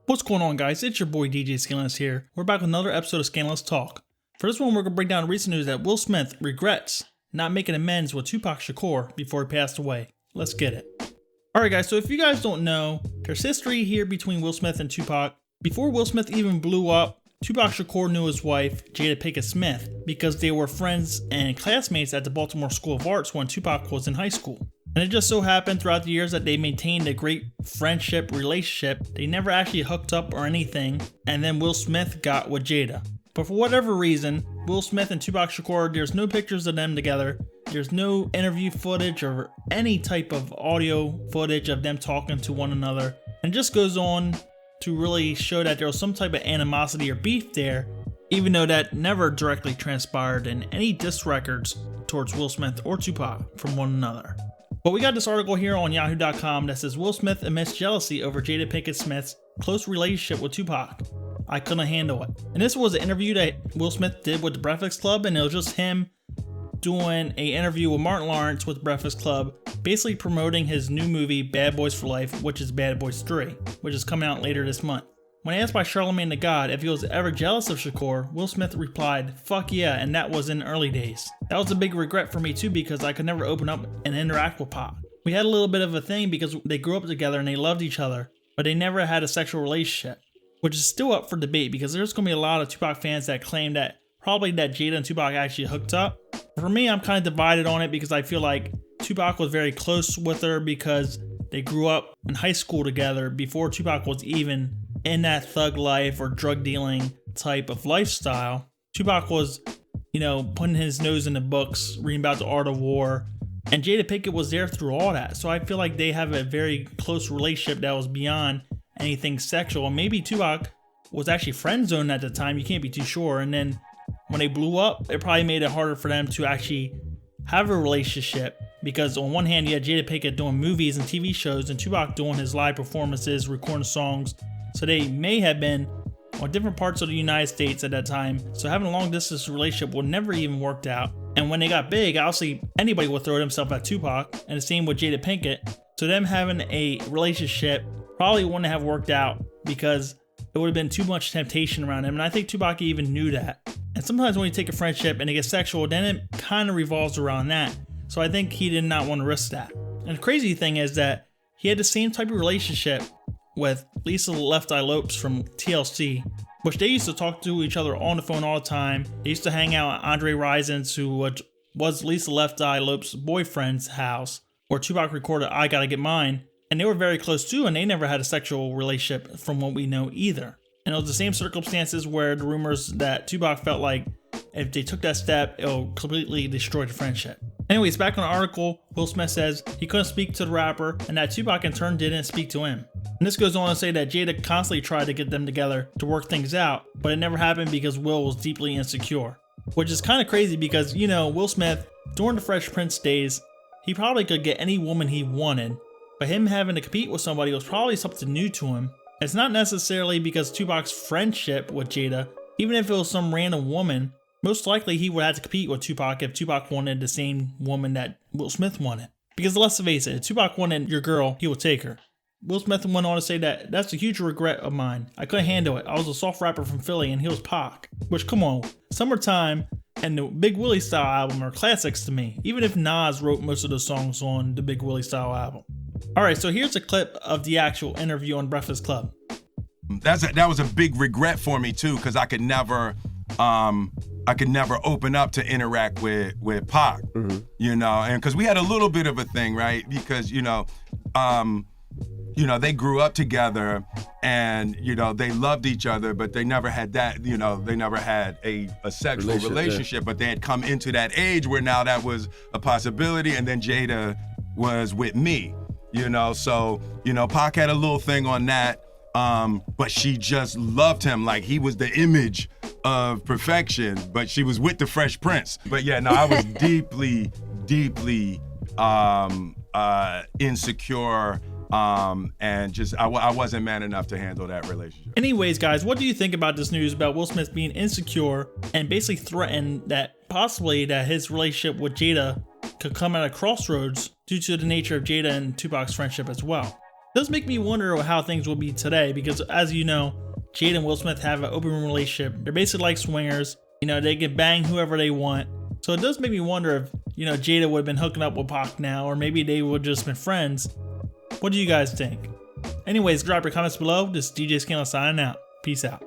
What's going on, guys? It's your boy DJ Skandalous here. We're back with another episode of Skandalous Talk. For this one, we're going to break down recent news that Will Smith regrets not making amends with Tupac Shakur before he passed away. Let's get it. Alright guys, so if you guys don't know, there's history here between Will Smith and Tupac. Before Will Smith even blew up, Tupac Shakur knew his wife, Jada Pinkett Smith, because they were friends and classmates at the Baltimore School of Arts when Tupac was in high school. And it just so happened throughout the years that they maintained a great friendship relationship. They never actually hooked up or anything, and then Will Smith got with Jada. But for whatever reason, Will Smith and Tupac Shakur, there's no pictures of them together. There's no interview footage or any type of audio footage of them talking to one another. And it just goes on to really show that there was some type of animosity or beef there, even though that never directly transpired in any diss records towards Will Smith or Tupac from one another. But we got this article here on yahoo.com that says Will Smith admits jealousy over Jada Pinkett Smith's close relationship with Tupac. I couldn't handle it. And this was an interview that Will Smith did with the Breakfast Club, and it was just him doing an interview with Martin Lawrence with Breakfast Club, basically promoting his new movie Bad Boys for Life, which is Bad Boys 3, which is coming out later this month. When asked by Charlamagne the God if he was ever jealous of Shakur, Will Smith replied, "Fuck yeah, and that was in early days. That was a big regret for me too because I could never open up and interact with Pac. We had a little bit of a thing because they grew up together and they loved each other, but they never had a sexual relationship," which is still up for debate because there's going to be a lot of Tupac fans that claim that probably that Jada and Tupac actually hooked up. For me, I'm kind of divided on it because I feel like Tupac was very close with her because they grew up in high school together before Tupac was even in that thug life or drug dealing type of lifestyle. Tupac was, putting his nose in the books, reading about the art of war, and Jada Pinkett was there through all that. So I feel like they have a very close relationship that was beyond anything sexual. And maybe Tupac was actually friend zoned at the time. You can't be too sure. And then when they blew up, it probably made it harder for them to actually have a relationship. Because on one hand, you had Jada Pinkett doing movies and TV shows and Tupac doing his live performances, recording songs. So they may have been on different parts of the United States at that time. So having a long distance relationship would never even worked out. And when they got big, obviously anybody would throw themselves at Tupac. And the same with Jada Pinkett. So them having a relationship probably wouldn't have worked out because it would have been too much temptation around him. And I think Tupac even knew that. And sometimes when you take a friendship and it gets sexual, then it kind of revolves around that. So I think he did not want to risk that. And the crazy thing is that he had the same type of relationship with Lisa Left Eye Lopes from TLC, which they used to talk to each other on the phone all the time. They used to hang out at Andre Rison's, who was Lisa Left Eye Lopes' boyfriend's house, where Tupac recorded I Gotta Get Mine. And they were very close too, and they never had a sexual relationship from what we know either. And it was the same circumstances where the rumors that Tupac felt like if they took that step, it'll completely destroy the friendship. Anyways, back on the article, Will Smith says he couldn't speak to the rapper and that Tupac in turn didn't speak to him. And this goes on to say that Jada constantly tried to get them together to work things out, but it never happened because Will was deeply insecure. Which is kind of crazy because, Will Smith, during the Fresh Prince days, he probably could get any woman he wanted, but him having to compete with somebody was probably something new to him. It's not necessarily because Tupac's friendship with Jada, even if it was some random woman, most likely he would have to compete with Tupac if Tupac wanted the same woman that Will Smith wanted. Because let's face it, if Tupac wanted your girl, he would take her. Will Smith went on to say that that's a huge regret of mine. I couldn't handle it. I was a soft rapper from Philly and he was Pac. Which, come on, Summertime and the Big Willie Style album are classics to me, even if Nas wrote most of the songs on the Big Willie Style album. Alright, so here's a clip of the actual interview on Breakfast Club. That was a big regret for me too, because I could never open up to interact with Pac, and because we had a little bit of a thing, right? Because they grew up together, and they loved each other, but they never had that. They never had a sexual relationship, but they had come into that age where now that was a possibility, and then Jada was with me, So Pac had a little thing on that. But she just loved him like he was the image of perfection, but she was with the Fresh Prince. But yeah, no, I was deeply insecure, and just I wasn't man enough to handle that relationship. Anyways, guys, what do you think about this news about Will Smith being insecure and basically threatened that possibly that his relationship with Jada could come at a crossroads due to the nature of Jada and Tupac's friendship as well? It does make me wonder how things will be today, because as you know, Jada and Will Smith have an open relationship. They're basically like swingers. They can bang whoever they want. So it does make me wonder if, Jada would have been hooking up with Pac now, or maybe they would have just been friends. What do you guys think? Anyways, drop your comments below. This is DJ Skandalous signing out. Peace out.